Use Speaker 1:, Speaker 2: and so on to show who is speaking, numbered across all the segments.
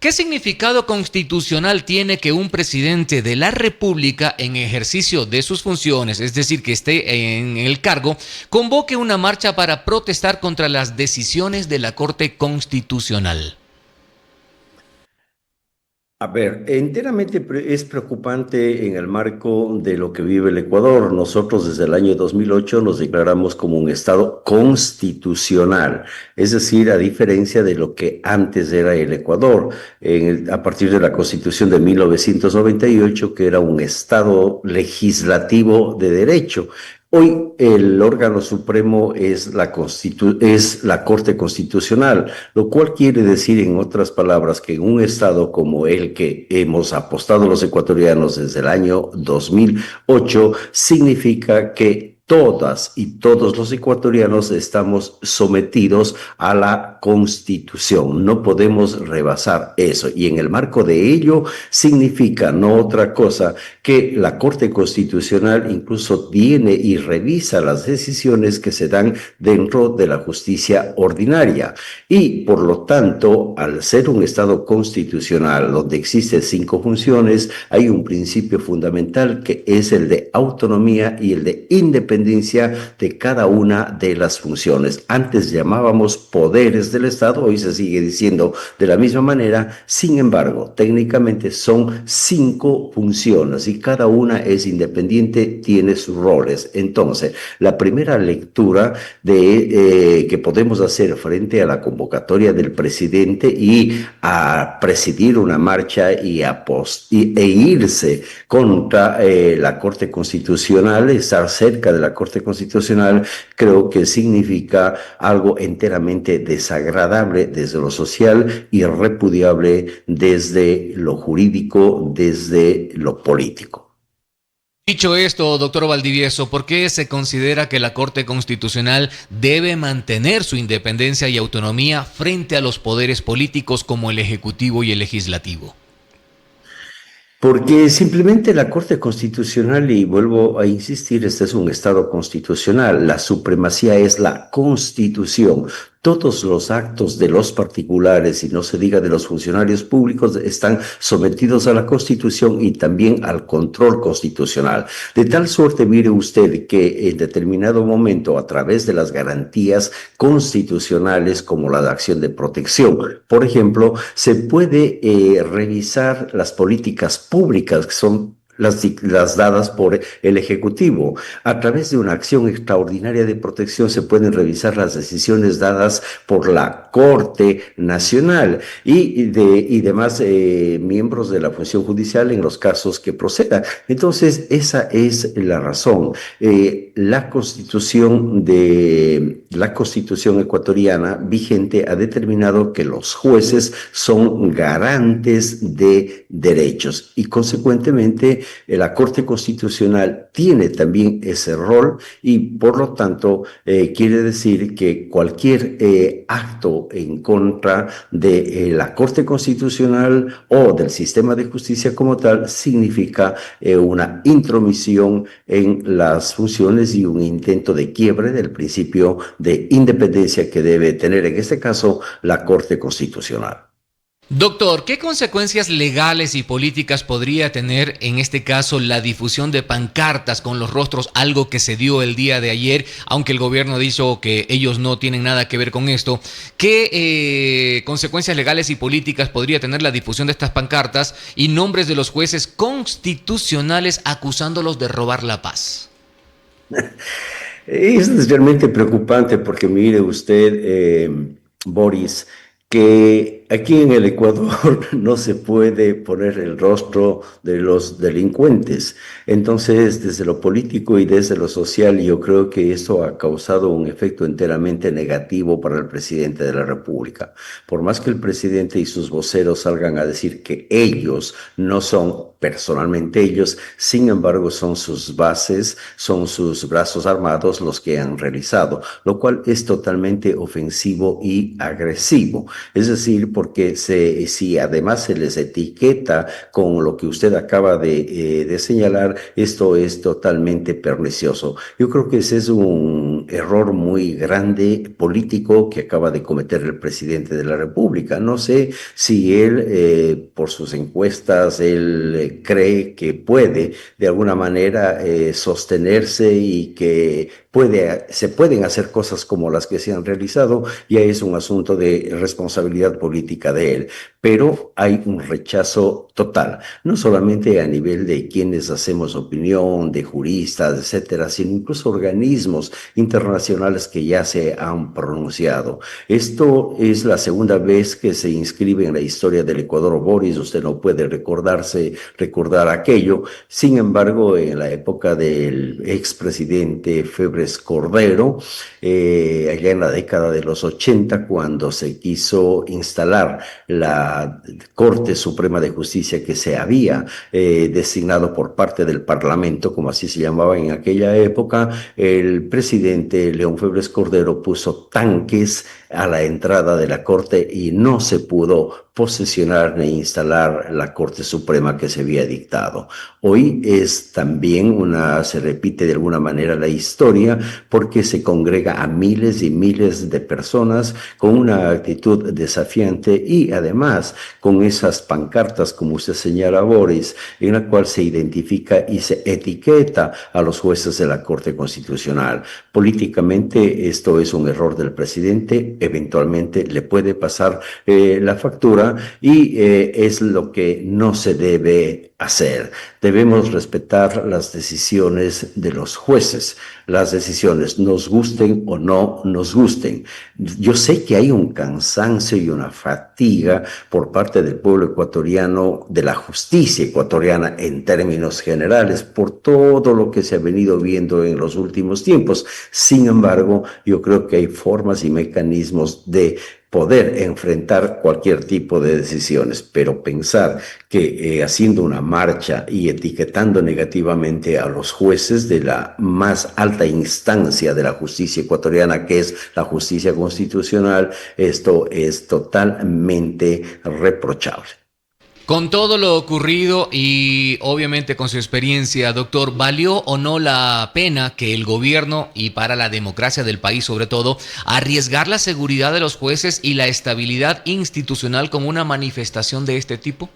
Speaker 1: ¿Qué significado constitucional tiene que un presidente de la República, en ejercicio de sus funciones, es decir, que esté en el cargo, convoque una marcha para protestar contra las decisiones de la Corte Constitucional?
Speaker 2: A ver, enteramente es preocupante en el marco de lo que vive el Ecuador. Nosotros desde el año 2008 nos declaramos como un Estado constitucional, es decir, a diferencia de lo que antes era el Ecuador, a partir de la Constitución de 1998, que era un Estado legislativo de derecho. Hoy el órgano supremo es la Corte Constitucional, lo cual quiere decir, en otras palabras, que en un estado como el que hemos apostado los ecuatorianos desde el año 2008, significa que todas y todos los ecuatorianos estamos sometidos a la Constitución. No podemos rebasar eso. Y en el marco de ello significa no otra cosa que la Corte Constitucional incluso viene y revisa las decisiones que se dan dentro de la justicia ordinaria. Y por lo tanto, al ser un Estado constitucional donde existen 5 funciones, hay un principio fundamental que es el de autonomía y el de independencia de cada una de las funciones. Antes llamábamos poderes del Estado, hoy se sigue diciendo de la misma manera. Sin embargo, técnicamente son 5 funciones y cada una es independiente, tiene sus roles. Entonces, la primera lectura que podemos hacer frente a la convocatoria del presidente y a presidir una marcha e irse contra la Corte Constitucional, estar cerca de la Corte Constitucional, creo que significa algo enteramente desagradable desde lo social y repudiable desde lo jurídico, desde lo político.
Speaker 1: Dicho esto, doctor Valdivieso, ¿por qué se considera que la Corte Constitucional debe mantener su independencia y autonomía frente a los poderes políticos como el Ejecutivo y el Legislativo?
Speaker 2: Porque simplemente la Corte Constitucional, y vuelvo a insistir, este es un Estado constitucional, la supremacía es la Constitución. Todos los actos de los particulares, y no se diga de los funcionarios públicos, están sometidos a la Constitución y también al control constitucional. De tal suerte, mire usted, que en determinado momento, a través de las garantías constitucionales como la de acción de protección, por ejemplo, se puede revisar las políticas públicas que son las dadas por el Ejecutivo. A través de una acción extraordinaria de protección se pueden revisar las decisiones dadas por la Corte Nacional y demás miembros de la función judicial en los casos que procedan. Entonces, esa es la razón. La Constitución ecuatoriana vigente ha determinado que los jueces son garantes de derechos y, consecuentemente, la Corte Constitucional tiene también ese rol y, por lo tanto, quiere decir que cualquier acto en contra de la Corte Constitucional o del sistema de justicia como tal significa una intromisión en las funciones y un intento de quiebre del principio de independencia que debe tener, en este caso, la Corte Constitucional.
Speaker 1: Doctor, ¿qué consecuencias legales y políticas podría tener en este caso la difusión de pancartas con los rostros, algo que se dio el día de ayer, aunque el gobierno ha dicho que ellos no tienen nada que ver con esto? ¿Qué consecuencias legales y políticas podría tener la difusión de estas pancartas y nombres de los jueces constitucionales acusándolos de robar la paz?
Speaker 2: Es realmente preocupante porque mire usted, Boris, que aquí en el Ecuador no se puede poner el rostro de los delincuentes. Entonces, desde lo político y desde lo social, yo creo que eso ha causado un efecto enteramente negativo para el presidente de la República. Por más que el presidente y sus voceros salgan a decir que ellos no son personalmente ellos, sin embargo, son sus bases, son sus brazos armados los que han realizado, lo cual es totalmente ofensivo y agresivo. Es decir, porque si además se les etiqueta con lo que usted acaba de señalar, esto es totalmente pernicioso. Yo creo que ese es un un error muy grande político que acaba de cometer el presidente de la República. No sé si él, por sus encuestas, él cree que puede de alguna manera sostenerse y que se pueden hacer cosas como las que se han realizado, ya es un asunto de responsabilidad política de él, pero hay un rechazo total, no solamente a nivel de quienes hacemos opinión, de juristas, etcétera, sino incluso organismos internacionales que ya se han pronunciado. Esto es la segunda vez que se inscribe en la historia del Ecuador Boris, usted no puede recordar aquello. Sin embargo, en la época del expresidente Febres Cordero, allá en la década de los 80, cuando se quiso instalar la Corte Suprema de Justicia que se había designado por parte del Parlamento, como así se llamaba en aquella época, el presidente León Febres Cordero puso tanques a la entrada de la Corte y no se pudo posesionar ni instalar la Corte Suprema que se había dictado. Hoy es también se repite de alguna manera la historia porque se congrega a miles y miles de personas con una actitud desafiante y además con esas pancartas, como usted señala, Boris, en la cual se identifica y se etiqueta a los jueces de la Corte Constitucional. Políticamente esto es un error del presidente, eventualmente le puede pasar la factura y es lo que no se debe hacer. Debemos respetar las decisiones de los jueces, las decisiones nos gusten o no nos gusten. Yo sé que hay un cansancio y una fatiga por parte del pueblo ecuatoriano, de la justicia ecuatoriana en términos generales, por todo lo que se ha venido viendo en los últimos tiempos. Sin embargo, yo creo que hay formas y mecanismos de poder enfrentar cualquier tipo de decisiones, pero pensar que haciendo una marcha y etiquetando negativamente a los jueces de la más alta instancia de la justicia ecuatoriana, que es la justicia constitucional, esto es totalmente reprochable.
Speaker 1: Con todo lo ocurrido y obviamente con su experiencia, doctor, ¿valió o no la pena que el gobierno, y para la democracia del país sobre todo, arriesgar la seguridad de los jueces y la estabilidad institucional con una manifestación de este tipo?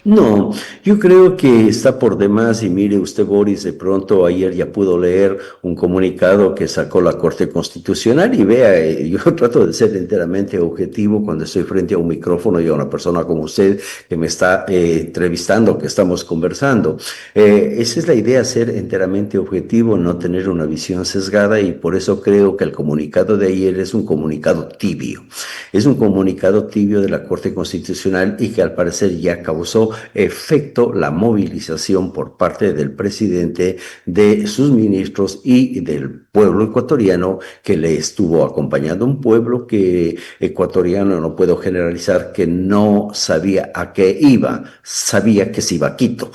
Speaker 2: No, yo creo que está por demás y mire usted, Boris, de pronto ayer ya pudo leer un comunicado que sacó la Corte Constitucional y vea, yo trato de ser enteramente objetivo cuando estoy frente a un micrófono y a una persona como usted que me está entrevistando, que estamos conversando. Esa es la idea, ser enteramente objetivo, no tener una visión sesgada y por eso creo que el comunicado de ayer es un comunicado tibio. Es un comunicado tibio de la Corte Constitucional y que al parecer ya causó efecto la movilización por parte del presidente, de sus ministros y del pueblo ecuatoriano que le estuvo acompañando. Un pueblo que ecuatoriano, no puedo generalizar, que no sabía a qué iba, sabía que se iba a Quito,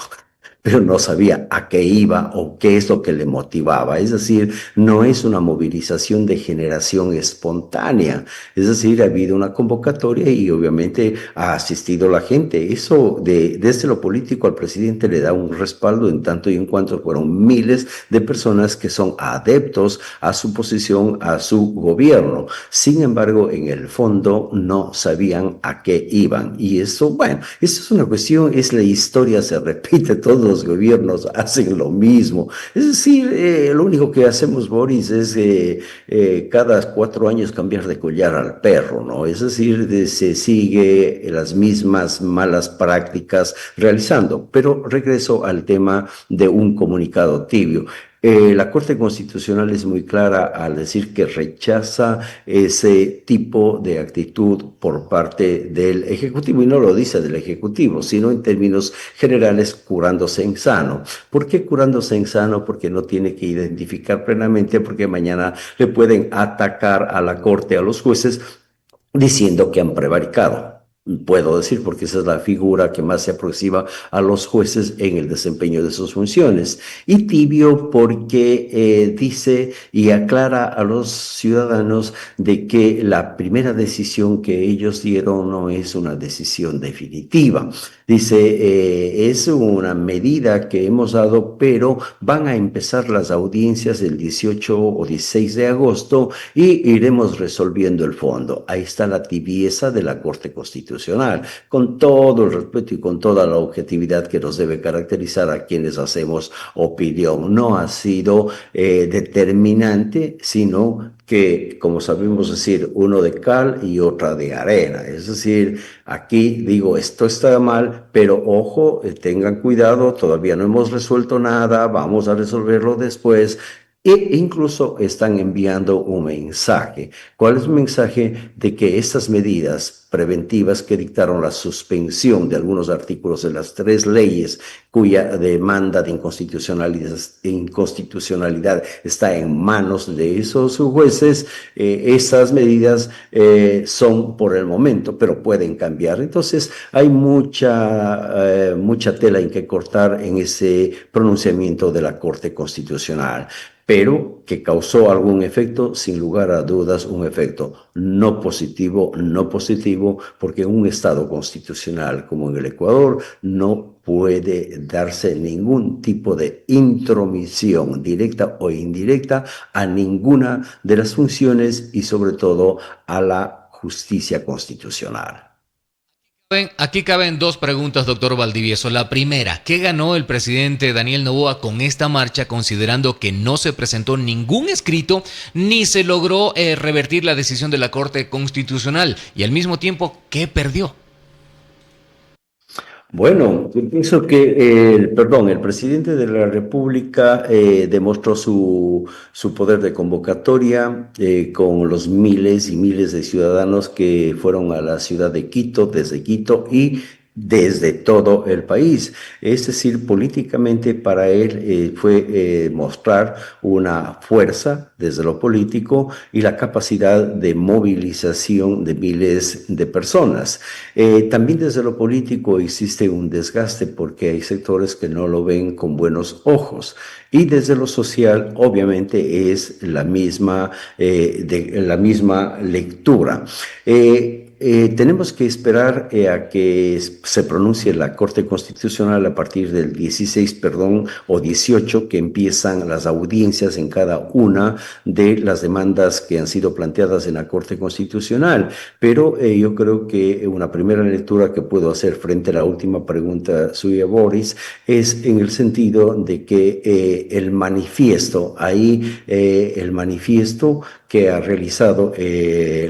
Speaker 2: pero no sabía a qué iba o qué es lo que le motivaba. Es decir, no es una movilización de generación espontánea. Es decir, ha habido una convocatoria y obviamente ha asistido la gente. Eso desde lo político al presidente le da un respaldo en tanto y en cuanto fueron miles de personas que son adeptos a su posición, a su gobierno. Sin embargo, en el fondo no sabían a qué iban. Y eso, bueno, eso es una cuestión, es la historia, se repite todo los gobiernos hacen lo mismo. Es decir, lo único que hacemos, Boris, es cada 4 años cambiar de collar al perro, ¿no? Es decir, se sigue las mismas malas prácticas realizando. Pero regreso al tema de un comunicado tibio. La Corte Constitucional es muy clara al decir que rechaza ese tipo de actitud por parte del Ejecutivo, y no lo dice del Ejecutivo, sino en términos generales curándose en sano. ¿Por qué curándose en sano? Porque no tiene que identificar plenamente, porque mañana le pueden atacar a la Corte, a los jueces, diciendo que han prevaricado. puedo decir, porque esa es la figura que más se aproxima a los jueces en el desempeño de sus funciones. Y tibio porque dice y aclara a los ciudadanos de que la primera decisión que ellos dieron no es una decisión definitiva. Dice, es una medida que hemos dado, pero van a empezar las audiencias el 18 o 16 de agosto y iremos resolviendo el fondo. Ahí está la tibieza de la Corte Constitucional, con todo el respeto y con toda la objetividad que nos debe caracterizar a quienes hacemos opinión. No ha sido determinante, sino que, como sabemos decir, uno de cal y otra de arena. Es decir, aquí digo, esto está mal, pero ojo, tengan cuidado, todavía no hemos resuelto nada, vamos a resolverlo después. E incluso están enviando un mensaje. ¿Cuál es el mensaje? De que estas medidas preventivas que dictaron la suspensión de algunos artículos de las 3 leyes cuya demanda de inconstitucionalidad está en manos de esos jueces, esas medidas son por el momento, pero pueden cambiar. Entonces hay mucha tela en que cortar en ese pronunciamiento de la Corte Constitucional, pero que causó algún efecto, sin lugar a dudas, un efecto no positivo, porque en un Estado constitucional como en el Ecuador no puede darse ningún tipo de intromisión directa o indirecta a ninguna de las funciones y sobre todo a la justicia constitucional.
Speaker 1: Aquí caben dos preguntas, doctor Valdivieso. La primera, ¿qué ganó el presidente Daniel Noboa con esta marcha, considerando que no se presentó ningún escrito ni se logró revertir la decisión de la Corte Constitucional? Y al mismo tiempo, ¿qué perdió?
Speaker 2: Bueno, yo pienso que el presidente de la República demostró su poder de convocatoria con los miles y miles de ciudadanos que fueron a la ciudad de Quito, desde Quito y desde todo el país. Es decir, políticamente para él fue mostrar una fuerza desde lo político y la capacidad de movilización de miles de personas. También desde lo político existe un desgaste porque hay sectores que no lo ven con buenos ojos. Y desde lo social, obviamente, es la misma lectura. Tenemos que esperar a que se pronuncie la Corte Constitucional a partir del 16, perdón, o 18, que empiezan las audiencias en cada una de las demandas que han sido planteadas en la Corte Constitucional. Pero yo creo que una primera lectura que puedo hacer frente a la última pregunta suya, Boris, es en el sentido de que el manifiesto que ha realizado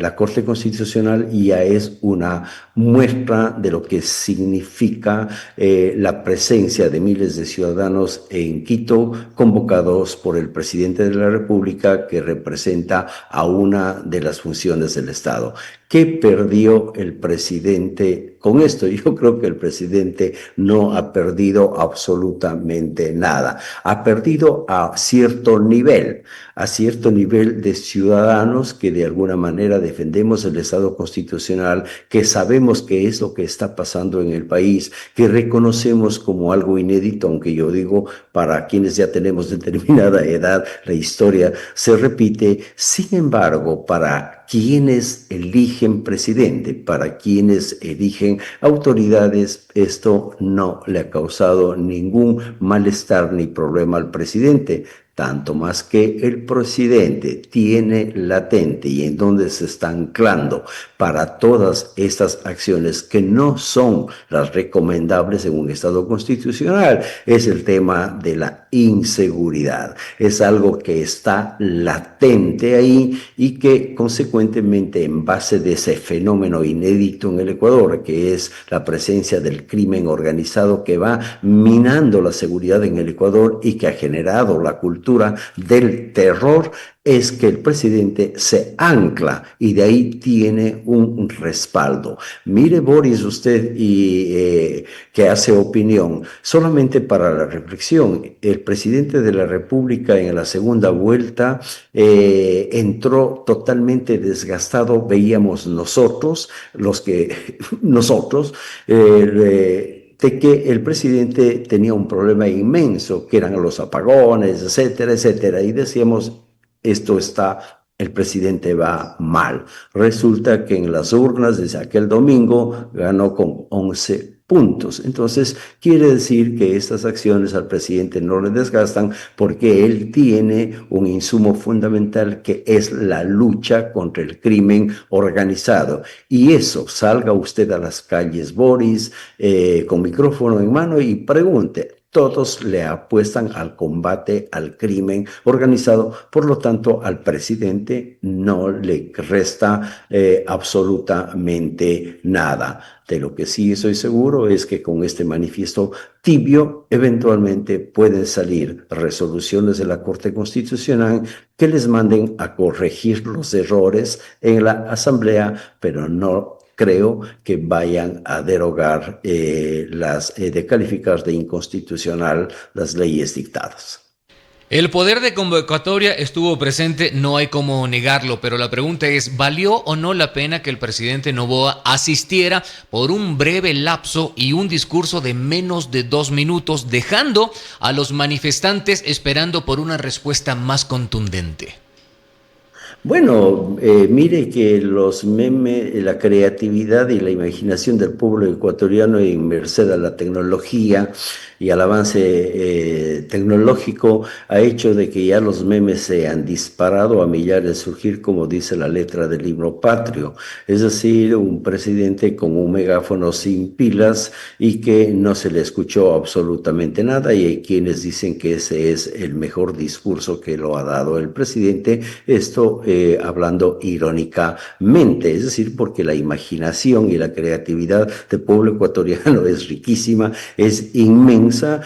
Speaker 2: la Corte Constitucional ya es una muestra de lo que significa la presencia de miles de ciudadanos en Quito, convocados por el presidente de la República, que representa a una de las funciones del Estado. ¿Qué perdió el presidente con esto? Yo creo que el presidente no ha perdido absolutamente nada. Ha perdido a cierto nivel de ciudadanos que de alguna manera defendemos el Estado constitucional, que sabemos qué es lo que está pasando en el país, que reconocemos como algo inédito, aunque yo digo, para quienes ya tenemos determinada edad, la historia se repite. Sin embargo, para quienes eligen presidente, para quienes eligen autoridades, esto no le ha causado ningún malestar ni problema al presidente. Tanto más que el presidente tiene latente y en donde se está anclando para todas estas acciones que no son las recomendables en un Estado constitucional, es el tema de la inseguridad. Es algo que está latente ahí y que consecuentemente, en base de ese fenómeno inédito en el Ecuador, que es la presencia del crimen organizado que va minando la seguridad en el Ecuador y que ha generado la cultura cultura del terror es que el presidente se ancla y de ahí tiene un respaldo. Mire, Boris, usted que hace opinión, solamente para la reflexión, el presidente de la República en la segunda vuelta entró totalmente desgastado, veíamos nosotros, nosotros, de que el presidente tenía un problema inmenso, que eran los apagones, etcétera, etcétera, y decíamos, el presidente va mal. Resulta que en las urnas desde aquel domingo ganó con 11 puntos. Entonces, quiere decir que estas acciones al presidente no le desgastan porque él tiene un insumo fundamental que es la lucha contra el crimen organizado. Y eso, salga usted a las calles, Boris, con micrófono en mano y pregunte. Todos le apuestan al combate al crimen organizado, por lo tanto al presidente no le resta absolutamente nada. De lo que sí estoy seguro es que con este manifiesto tibio eventualmente pueden salir resoluciones de la Corte Constitucional que les manden a corregir los errores en la Asamblea, pero no creo que vayan a derogar de calificar de inconstitucional las leyes dictadas.
Speaker 1: El poder de convocatoria estuvo presente, no hay cómo negarlo, pero la pregunta es, ¿valió o no la pena que el presidente Noboa asistiera por un breve lapso y un discurso de menos de 2 minutos, dejando a los manifestantes esperando por una respuesta más contundente?
Speaker 2: Bueno, mire que los memes, la creatividad y la imaginación del pueblo ecuatoriano en merced a la tecnología y al avance tecnológico ha hecho de que ya los memes se han disparado a millares de surgir, como dice la letra del himno patrio. Es decir, un presidente con un megáfono sin pilas y que no se le escuchó absolutamente nada, y hay quienes dicen que ese es el mejor discurso que lo ha dado el presidente. Esto hablando irónicamente, es decir, porque la imaginación y la creatividad del pueblo ecuatoriano es riquísima, es inmensa,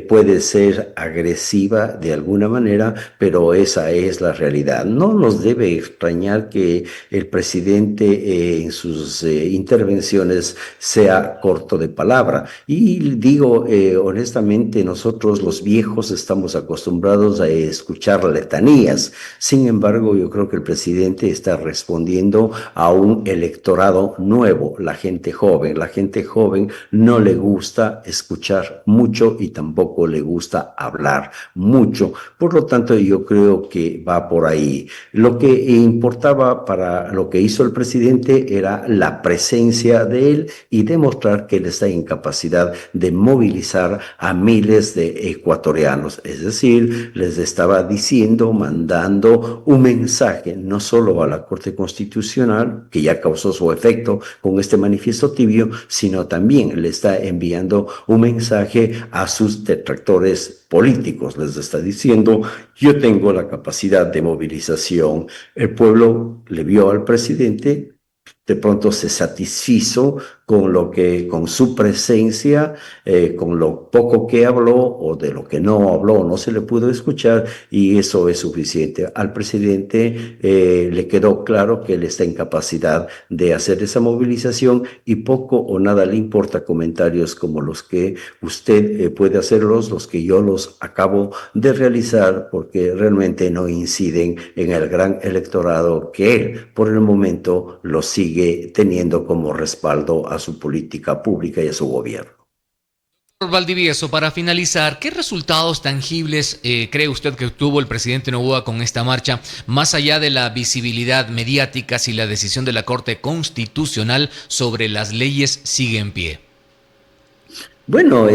Speaker 2: puede ser agresiva de alguna manera, pero esa es la realidad. No nos debe extrañar que el presidente en sus intervenciones sea corto de palabra. Y digo, honestamente, nosotros los viejos estamos acostumbrados a escuchar letanías. Sin embargo, yo creo que el presidente está respondiendo a un electorado nuevo, la gente joven. La gente joven no le gusta escuchar mucho y tampoco le gusta hablar mucho. Por lo tanto, yo creo que va por ahí. Lo que importaba para lo que hizo el presidente era la presencia de él y demostrar que él está en capacidad de movilizar a miles de ecuatorianos. Es decir, les estaba diciendo, mandando un mensaje no solo a la Corte Constitucional, que ya causó su efecto con este manifiesto tibio, sino también le está enviando un mensaje a sus detractores políticos. Les está diciendo, yo tengo la capacidad de movilización. El pueblo le vio al presidente, de pronto se satisfizo con su presencia, con lo poco que habló o de lo que no habló, no se le pudo escuchar, y eso es suficiente. Al presidente le quedó claro que él está en capacidad de hacer esa movilización y poco o nada le importa comentarios como los que usted puede hacerlos, los que yo los acabo de realizar, porque realmente no inciden en el gran electorado que él por el momento lo sigue teniendo como respaldo a su política pública y a su gobierno.
Speaker 1: Valdivieso, para finalizar, ¿qué resultados tangibles cree usted que obtuvo el presidente Noboa con esta marcha, más allá de la visibilidad mediática, si la decisión de la Corte Constitucional sobre las leyes sigue en pie?
Speaker 2: Bueno,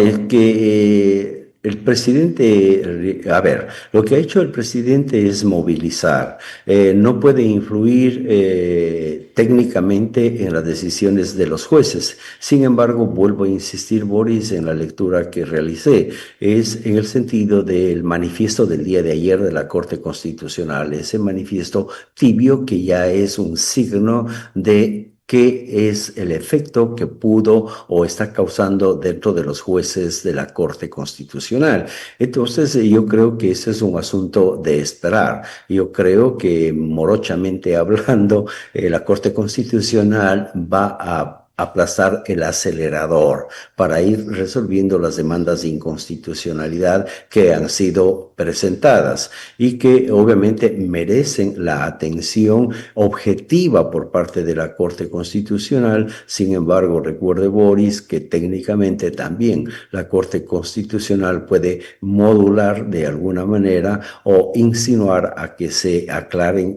Speaker 2: el presidente, a ver, lo que ha hecho el presidente es movilizar. No puede influir técnicamente en las decisiones de los jueces. Sin embargo, vuelvo a insistir, Boris, en la lectura que realicé. Es en el sentido del manifiesto del día de ayer de la Corte Constitucional, ese manifiesto tibio que ya es un signo de qué es el efecto que pudo o está causando dentro de los jueces de la Corte Constitucional. Entonces, yo creo que ese es un asunto de esperar. Yo creo que, morochamente hablando, la Corte Constitucional va a aplazar el acelerador para ir resolviendo las demandas de inconstitucionalidad que han sido presentadas y que obviamente merecen la atención objetiva por parte de la Corte Constitucional. Sin embargo, recuerde, Boris, que técnicamente también la Corte Constitucional puede modular de alguna manera o insinuar a que se aclaren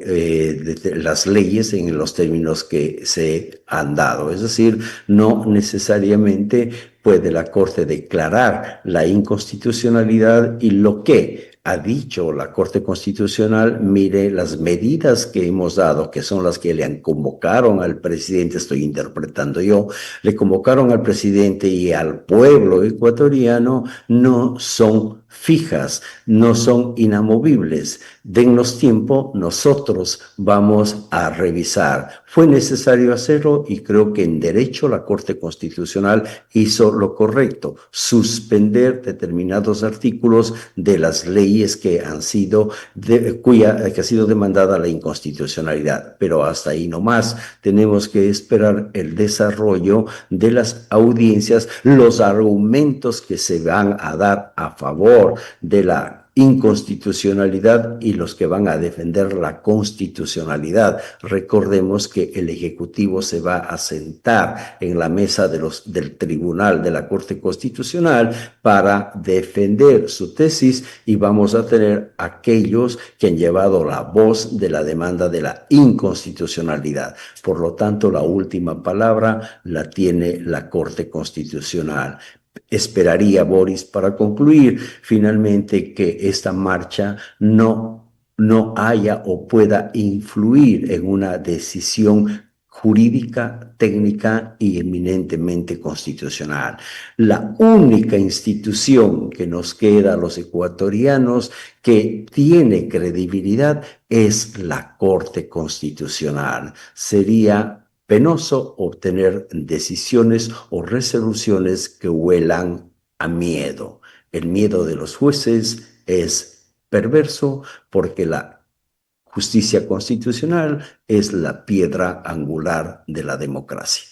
Speaker 2: las leyes en los términos que se han dado. Es decir, no necesariamente puede la Corte declarar la inconstitucionalidad y lo que ha dicho la Corte Constitucional, mire, las medidas que hemos dado, que son las que le convocaron al presidente, estoy interpretando yo, le convocaron al presidente y al pueblo ecuatoriano, no son fijas, no son inamovibles. Dennos tiempo, nosotros vamos a revisar. Fue necesario hacerlo y creo que en derecho la Corte Constitucional hizo lo correcto, suspender determinados artículos de las leyes que han sido, que ha sido demandada la inconstitucionalidad. Pero hasta ahí no más, tenemos que esperar el desarrollo de las audiencias, los argumentos que se van a dar a favor de la inconstitucionalidad y los que van a defender la constitucionalidad. Recordemos que el Ejecutivo se va a sentar en la mesa del Tribunal de la Corte Constitucional para defender su tesis y vamos a tener aquellos que han llevado la voz de la demanda de la inconstitucionalidad. Por lo tanto, la última palabra la tiene la Corte Constitucional. Esperaría, Boris, para concluir finalmente que esta marcha no haya o pueda influir en una decisión jurídica, técnica y eminentemente constitucional. La única institución que nos queda a los ecuatorianos que tiene credibilidad es la Corte Constitucional. Sería penoso obtener decisiones o resoluciones que huelan a miedo. El miedo de los jueces es perverso porque la justicia constitucional es la piedra angular de la democracia.